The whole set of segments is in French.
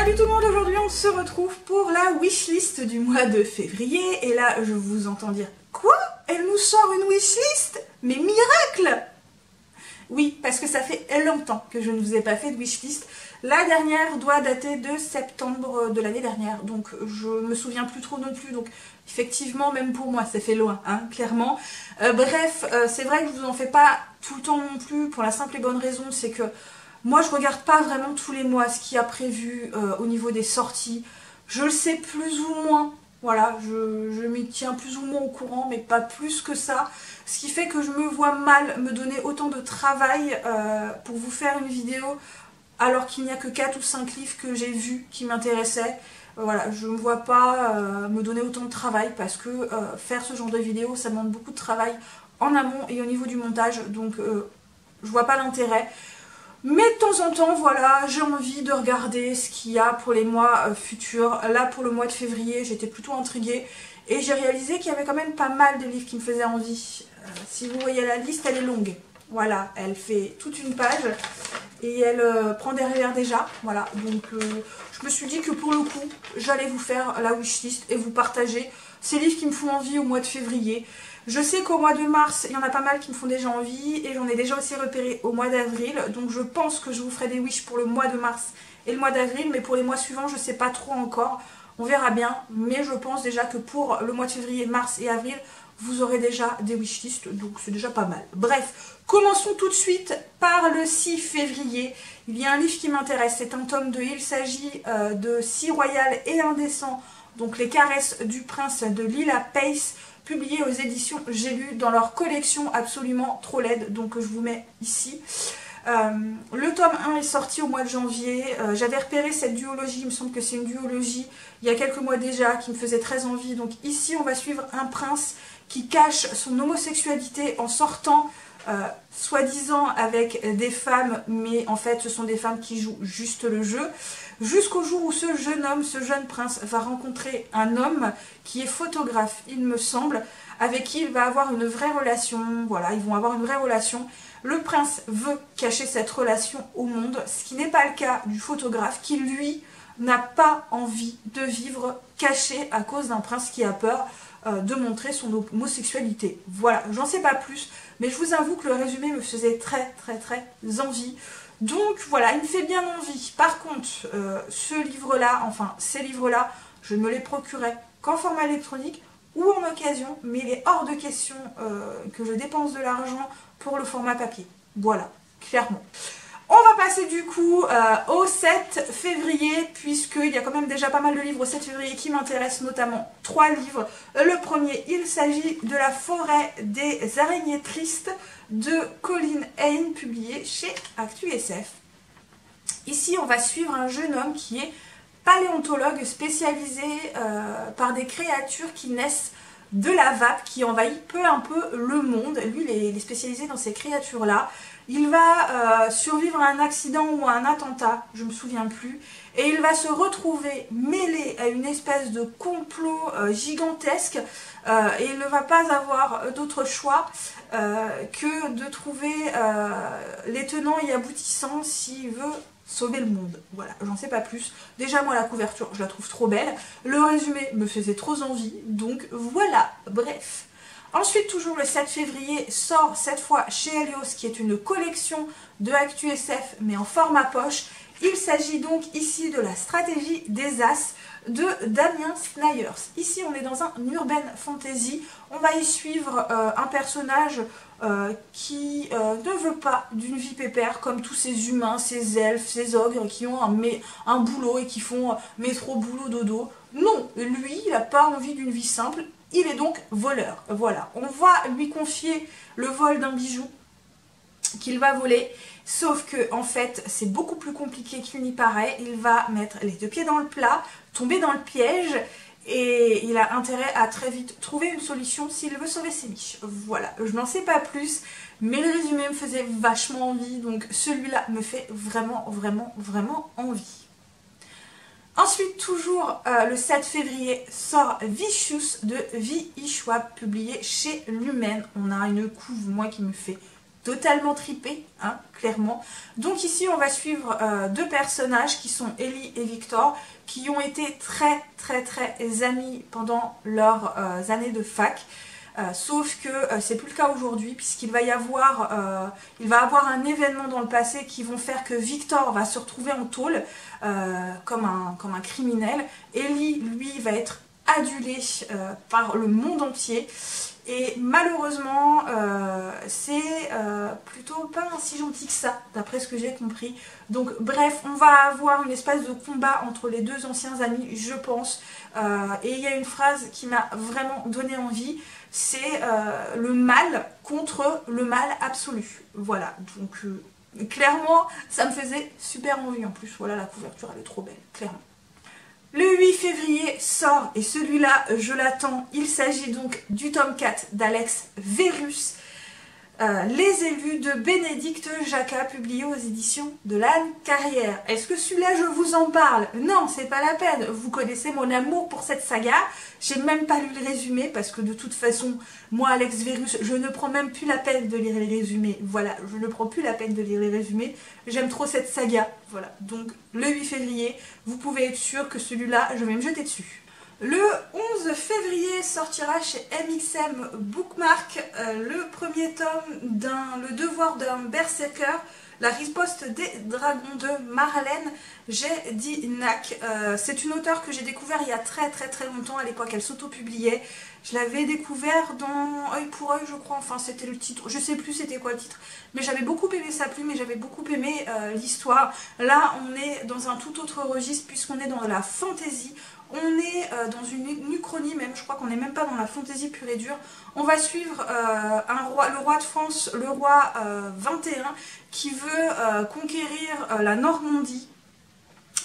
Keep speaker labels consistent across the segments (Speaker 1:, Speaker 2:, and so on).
Speaker 1: Salut tout le monde, aujourd'hui on se retrouve pour la wishlist du mois de février. Et là je vous entends dire quoi? Elle nous sort une wishlist? Mais miracle! Oui, parce que ça fait longtemps que je ne vous ai pas fait de wishlist. La dernière doit dater de septembre de l'année dernière, donc je me souviens plus trop non plus. Donc effectivement, même pour moi, ça fait loin, hein, clairement. Bref, c'est vrai que je vous en fais pas tout le temps non plus, pour la simple et bonne raison, c'est que moi je regarde pas vraiment tous les mois ce qu'il y a prévu au niveau des sorties. Je le sais plus ou moins. Voilà, je m'y tiens plus ou moins au courant, mais pas plus que ça. Ce qui fait que je me vois mal me donner autant de travail pour vous faire une vidéo, alors qu'il n'y a que 4 ou 5 livres que j'ai vus qui m'intéressaient. Voilà, je ne me vois pas me donner autant de travail, parce que faire ce genre de vidéo, ça demande beaucoup de travail en amont et au niveau du montage, donc je vois pas l'intérêt. Mais de temps en temps, voilà, j'ai envie de regarder ce qu'il y a pour les mois futurs. Là, pour le mois de février, j'étais plutôt intriguée. Et j'ai réalisé qu'il y avait quand même pas mal de livres qui me faisaient envie. Si vous voyez la liste, elle est longue. Voilà, elle fait toute une page. Et elle prend derrière déjà. Voilà, donc je me suis dit que pour le coup, j'allais vous faire la wishlist et vous partager ces livres qui me font envie au mois de février. Je sais qu'au mois de mars, il y en a pas mal qui me font déjà envie, et j'en ai déjà aussi repéré au mois d'avril. Donc je pense que je vous ferai des wish pour le mois de mars et le mois d'avril, mais pour les mois suivants, je ne sais pas trop encore. On verra bien, mais je pense déjà que pour le mois de février, mars et avril, vous aurez déjà des wishlists, donc c'est déjà pas mal. Bref, commençons tout de suite par le 6 février. Il y a un livre qui m'intéresse, c'est un tome 2, il s'agit de Si royal et indécent, donc Les caresses du prince de Lila Pace, publié aux éditions J'ai lu, dans leur collection absolument trop laide, donc je vous mets ici. Le tome 1 est sorti au mois de janvier. J'avais repéré cette duologie, il me semble que c'est une duologie, il y a quelques mois déjà, qui me faisait très envie. Donc ici on va suivre un prince qui cache son homosexualité en sortant soi-disant avec des femmes, mais en fait ce sont des femmes qui jouent juste le jeu, jusqu'au jour où ce jeune homme, ce jeune prince va rencontrer un homme qui est photographe, il me semble, avec qui il va avoir une vraie relation. Voilà, ils vont avoir une vraie relation. Le prince veut cacher cette relation au monde, ce qui n'est pas le cas du photographe, qui lui n'a pas envie de vivre caché à cause d'un prince qui a peur de montrer son homosexualité. Voilà, j'en sais pas plus, mais je vous avoue que le résumé me faisait très envie. Donc voilà, il me fait bien envie. Par contre, ce livre-là, enfin ces livres-là, je ne me les procurais qu'en format électronique ou en occasion, mais il est hors de question que je dépense de l'argent pour le format papier. Voilà, clairement. On va passer du coup au 7 février, puisqu'il y a quand même déjà pas mal de livres au 7 février qui m'intéressent, notamment 3 livres. Le premier, il s'agit de La forêt des araignées tristes de Colin Hayne, publié chez Actu SF. Ici, on va suivre un jeune homme qui est paléontologue spécialisé par des créatures qui naissent de la vape, qui envahit peu à peu le monde. Lui, il est spécialisé dans ces créatures-là. Il va survivre à un accident ou à un attentat, je ne me souviens plus, et il va se retrouver mêlé à une espèce de complot gigantesque, et il ne va pas avoir d'autre choix que de trouver les tenants et aboutissants s'il veut sauver le monde. Voilà, j'en sais pas plus. Déjà moi la couverture, je la trouve trop belle. Le résumé me faisait trop envie, donc voilà, bref. Ensuite, toujours le 7 février, sort cette fois chez Helios, qui est une collection de Actu SF, mais en format poche. Il s'agit donc ici de La stratégie des As de Damien Snyders. Ici, on est dans un urban fantasy. On va y suivre un personnage qui ne veut pas d'une vie pépère comme tous ces humains, ces elfes, ces ogres qui ont un boulot et qui font métro, boulot, dodo. Non, lui, il n'a pas envie d'une vie simple. Il est donc voleur. Voilà, on va lui confier le vol d'un bijou qu'il va voler, sauf que en fait c'est beaucoup plus compliqué qu'il n'y paraît. Il va mettre les 2 pieds dans le plat, tomber dans le piège, et il a intérêt à très vite trouver une solution s'il veut sauver ses miches. Voilà, je n'en sais pas plus, mais le résumé me faisait vachement envie, donc celui-là me fait vraiment envie. Ensuite, toujours le 7 février, sort Vicious de V.E. Schwab, publié chez Lumen. On a une couve, moi, qui me fait totalement tripé, hein, clairement. Donc ici on va suivre deux personnages qui sont Ellie et Victor, qui ont été très amis pendant leurs années de fac. Sauf que c'est plus le cas aujourd'hui, puisqu'il va y avoir, il va avoir un événement dans le passé qui vont faire que Victor va se retrouver en tôle comme un criminel. Ellie, lui, va être adulé par le monde entier. Et malheureusement, c'est plutôt pas si gentil que ça, d'après ce que j'ai compris. Donc bref, on va avoir une espèce de combat entre les deux anciens amis, je pense. Et il y a une phrase qui m'a vraiment donné envie, c'est le mal contre le mal absolu. Voilà, donc clairement, ça me faisait super envie. En plus, voilà, la couverture, elle est trop belle, clairement. Le 8 février sort, et celui-là, je l'attends, il s'agit donc du tome 4 d'Alex Verus, Les élus de Bénédicte Jacquat, publié aux éditions de l'Âne Carrière. Est-ce que celui-là, je vous en parle? Non, c'est pas la peine. Vous connaissez mon amour pour cette saga. J'ai même pas lu le résumé, parce que de toute façon, moi, Alex Verus, je ne prends même plus la peine de lire les résumés. Voilà, je ne prends plus la peine de lire les résumés. J'aime trop cette saga. Voilà, donc le 8 février, vous pouvez être sûr que celui-là, je vais me jeter dessus. Le 11 février sortira chez MXM Bookmark le premier tome Le devoir d'un berserker, la riposte des dragons de Marlène Jedinak. C'est une auteure que j'ai découvert il y a très longtemps, à l'époque elle s'auto-publiait. Je l'avais découvert dans Œil pour Œil, je crois, enfin c'était le titre, je sais plus c'était quoi le titre, mais j'avais beaucoup aimé sa plume et j'avais beaucoup aimé l'histoire. Là on est dans un tout autre registre puisqu'on est dans la fantasy. On est dans une uchronie même, je crois qu'on n'est même pas dans la fantaisie pure et dure. On va suivre le roi de France, le roi 21, qui veut conquérir la Normandie.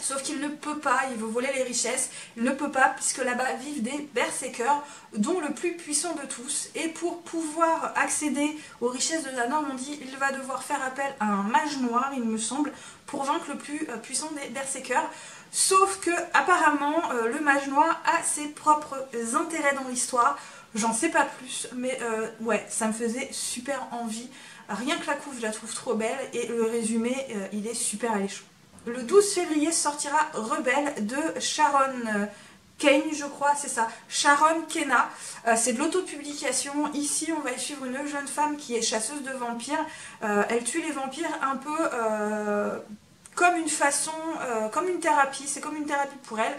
Speaker 1: Sauf qu'il ne peut pas, il veut voler les richesses, il ne peut pas puisque là-bas vivent des berserkers, dont le plus puissant de tous. Et pour pouvoir accéder aux richesses de la Normandie, il va devoir faire appel à un mage noir, il me semble, pour vaincre le plus puissant des berserkers. Sauf que apparemment le mage noir a ses propres intérêts dans l'histoire. J'en sais pas plus, mais ouais, ça me faisait super envie. Rien que la couve, je la trouve trop belle et le résumé, il est super alléchant. Le 12 février sortira Rebelle de Sharon Kane, je crois, c'est ça, Sharon Kena. C'est de l'autopublication. Ici, on va y suivre une jeune femme qui est chasseuse de vampires. Elle tue les vampires un peu comme une façon, comme une thérapie. C'est comme une thérapie pour elle,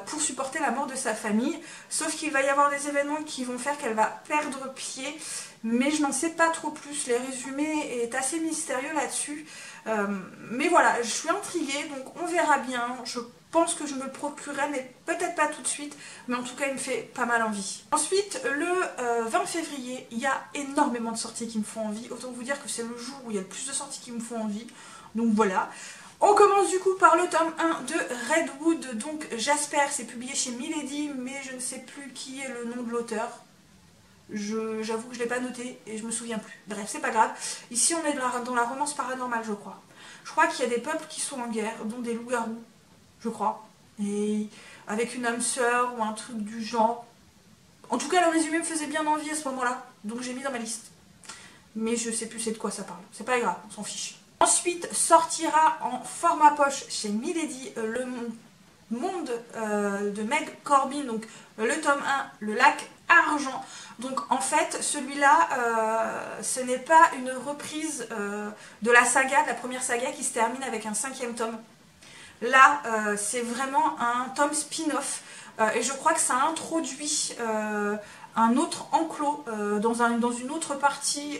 Speaker 1: pour supporter la mort de sa famille. Sauf qu'il va y avoir des événements qui vont faire qu'elle va perdre pied. Mais je n'en sais pas trop plus. Les résumés est assez mystérieux là-dessus. Mais voilà, je suis intriguée, donc on verra bien. Je pense que je me le procurerai, mais peut-être pas tout de suite. Mais en tout cas, il me fait pas mal envie. Ensuite, le 20 février, il y a énormément de sorties qui me font envie. Autant vous dire que c'est le jour où il y a le plus de sorties qui me font envie. Donc voilà. On commence du coup par le tome 1 de Redwood, donc Jasper, c'est publié chez Milady, mais je ne sais plus qui est le nom de l'auteur. J'avoue que je ne l'ai pas noté et je me souviens plus. Bref, c'est pas grave. Ici, on est dans la romance paranormale, je crois. Je crois qu'il y a des peuples qui sont en guerre, dont des loups-garous, je crois. Et avec une âme sœur ou un truc du genre. En tout cas, le résumé me faisait bien envie à ce moment-là, donc j'ai mis dans ma liste. Mais je sais plus c'est de quoi ça parle. C'est pas grave, on s'en fiche. Ensuite, sortira en format poche chez Milady le monde de Meg Corbin, donc le tome 1, le lac argent. Donc en fait, celui-là, ce n'est pas une reprise de la saga, de la première saga qui se termine avec un 5e tome. Là, c'est vraiment un tome spin-off. Et je crois que ça introduit un autre enclos dans une autre partie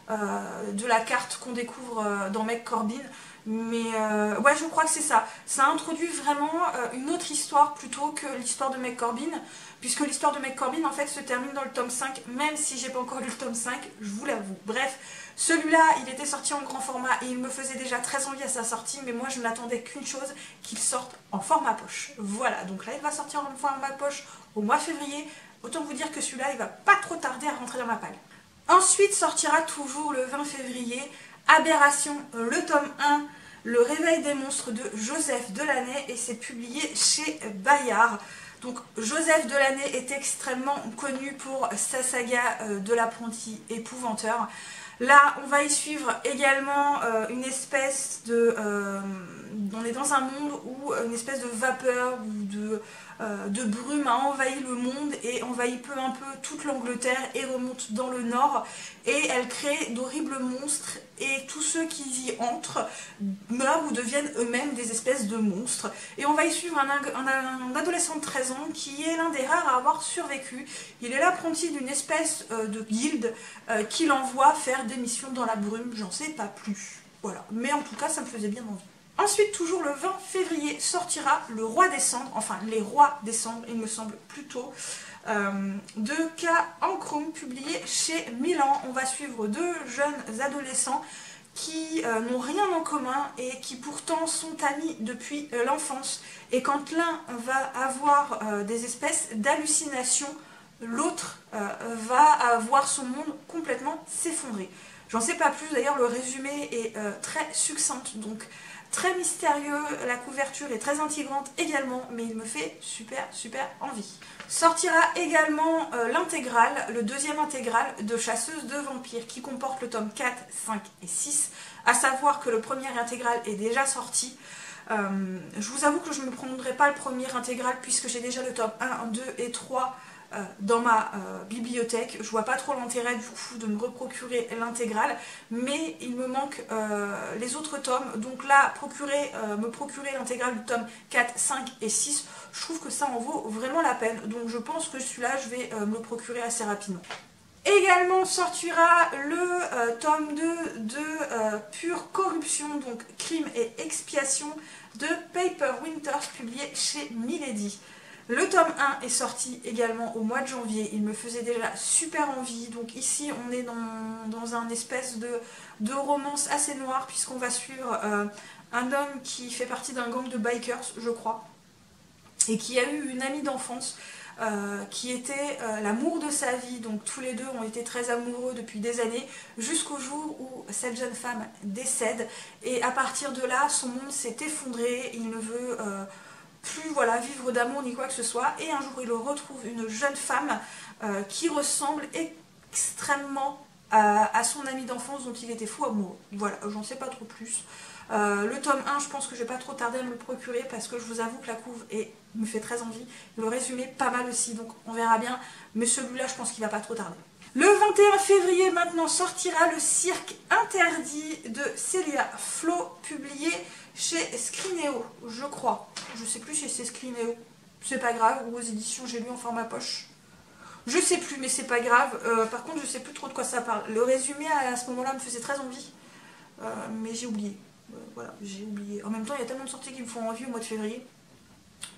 Speaker 1: de la carte qu'on découvre dans Meg Corbin. Mais ouais, je crois que c'est ça. Ça introduit vraiment une autre histoire plutôt que l'histoire de Meg Corbin, puisque l'histoire de Meg Corbin en fait se termine dans le tome 5, même si j'ai pas encore lu le tome 5, je vous l'avoue. Bref, celui-là, il était sorti en grand format et il me faisait déjà très envie à sa sortie, mais moi je n'attendais qu'une chose, qu'il sorte en format poche. Voilà, donc là il va sortir en format poche au mois de février. Autant vous dire que celui-là, il va pas trop tarder à rentrer dans ma palle. Ensuite sortira toujours le 20 février Aberration, le tome 1, Le réveil des monstres de Joseph Delaney, et c'est publié chez Bayard. Donc Joseph Delaney est extrêmement connu pour sa saga de l'apprenti épouvanteur. Là, on va y suivre également une espèce de... on est dans un monde où une espèce de vapeur ou de brume a envahi le monde et envahit peu à peu toute l'Angleterre et remonte dans le nord. Et elle crée d'horribles monstres et tous ceux qui y entrent meurent ou deviennent eux-mêmes des espèces de monstres. Et on va y suivre un adolescent de 13 ans qui est l'un des rares à avoir survécu. Il est l'apprenti d'une espèce de guilde qui l'envoie faire des missions dans la brume, j'en sais pas plus. Voilà, mais en tout cas ça me faisait bien envie. Ensuite, toujours le 20 février, sortira Le Roi des Cendres, enfin Les Rois des Cendres, il me semble plutôt, de K. Ankrum, publié chez Milan. On va suivre deux jeunes adolescents qui n'ont rien en commun et qui pourtant sont amis depuis l'enfance. Et quand l'un va avoir des espèces d'hallucinations, l'autre va voir son monde complètement s'effondrer. J'en sais pas plus, d'ailleurs le résumé est très succinct, donc très mystérieux, la couverture est très intrigante également, mais il me fait super envie. Sortira également l'intégrale, le deuxième intégral de Chasseuse de vampires, qui comporte le tome 4, 5 et 6, à savoir que le premier intégral est déjà sorti. Je vous avoue que je ne me prendrai pas le premier intégral puisque j'ai déjà le tome 1, 2 et 3 dans ma bibliothèque. Je vois pas trop l'intérêt du coup de me reprocurer l'intégrale, mais il me manque les autres tomes, donc là me procurer l'intégrale du tome 4, 5 et 6, je trouve que ça en vaut vraiment la peine, donc je pense que celui-là je vais me le procurer assez rapidement. Également sortira le tome 2 de Pure Corruption, donc Crime et Expiation de Paper Winters, publié chez Milady. Le tome 1 est sorti également au mois de janvier, il me faisait déjà super envie, donc ici on est dans un espèce de romance assez noire puisqu'on va suivre un homme qui fait partie d'un gang de bikers, je crois, et qui a eu une amie d'enfance qui était l'amour de sa vie, donc tous les deux ont été très amoureux depuis des années, jusqu'au jour où cette jeune femme décède, et à partir de là son monde s'est effondré, il ne veut... plus voilà, vivre d'amour ni quoi que ce soit, et un jour il retrouve une jeune femme qui ressemble extrêmement à son ami d'enfance dont il était fou amoureux. Voilà, j'en sais pas trop plus. Le tome 1, je pense que je vais pas trop tarder à me le procurer parce que je vous avoue que la couve me fait très envie. Le résumé pas mal aussi, donc on verra bien, mais celui-là je pense qu'il va pas trop tarder. Le 21 février maintenant sortira Le Cirque Interdit de Célia Flo, publié chez Scrinéo, je crois. Je sais plus si c'est Scrinéo, c'est pas grave, ou aux éditions J'ai lu en format poche. Je sais plus, mais c'est pas grave. Par contre, je sais plus trop de quoi ça parle. Le résumé à ce moment-là me faisait très envie, mais j'ai oublié. Voilà, j'ai oublié. En même temps, il y a tellement de sorties qui me font envie au mois de février.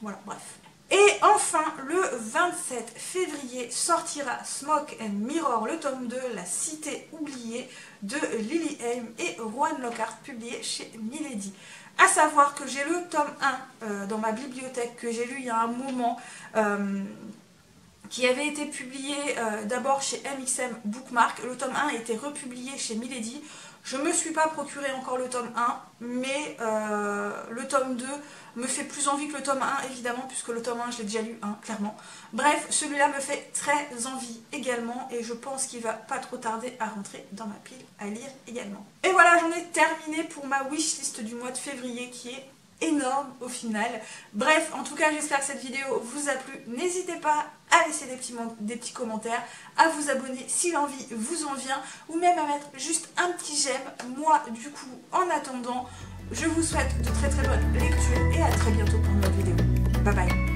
Speaker 1: Voilà, bref. Et enfin, le 27 février sortira Smoke and Mirror, le tome 2, La Cité oubliée, de Lily Haim et Rowan Lockhart, publié chez Milady. A savoir que j'ai le tome 1 dans ma bibliothèque, que j'ai lu il y a un moment, qui avait été publié d'abord chez MXM Bookmark. Le tome 1 a été republié chez Milady. Je ne me suis pas procuré encore le tome 1, mais le tome 2 me fait plus envie que le tome 1, évidemment, puisque le tome 1, je l'ai déjà lu, hein, clairement. Bref, celui-là me fait très envie également, et je pense qu'il va pas trop tarder à rentrer dans ma pile à lire également. Et voilà, j'en ai terminé pour ma wishlist du mois de février, qui est énorme au final. Bref, en tout cas, j'espère que cette vidéo vous a plu. N'hésitez pas à laisser des petits commentaires, à vous abonner si l'envie vous en vient, ou même à mettre juste un petit j'aime. Moi, du coup, en attendant, je vous souhaite de très bonnes lectures et à très bientôt pour une nouvelle vidéo. Bye bye.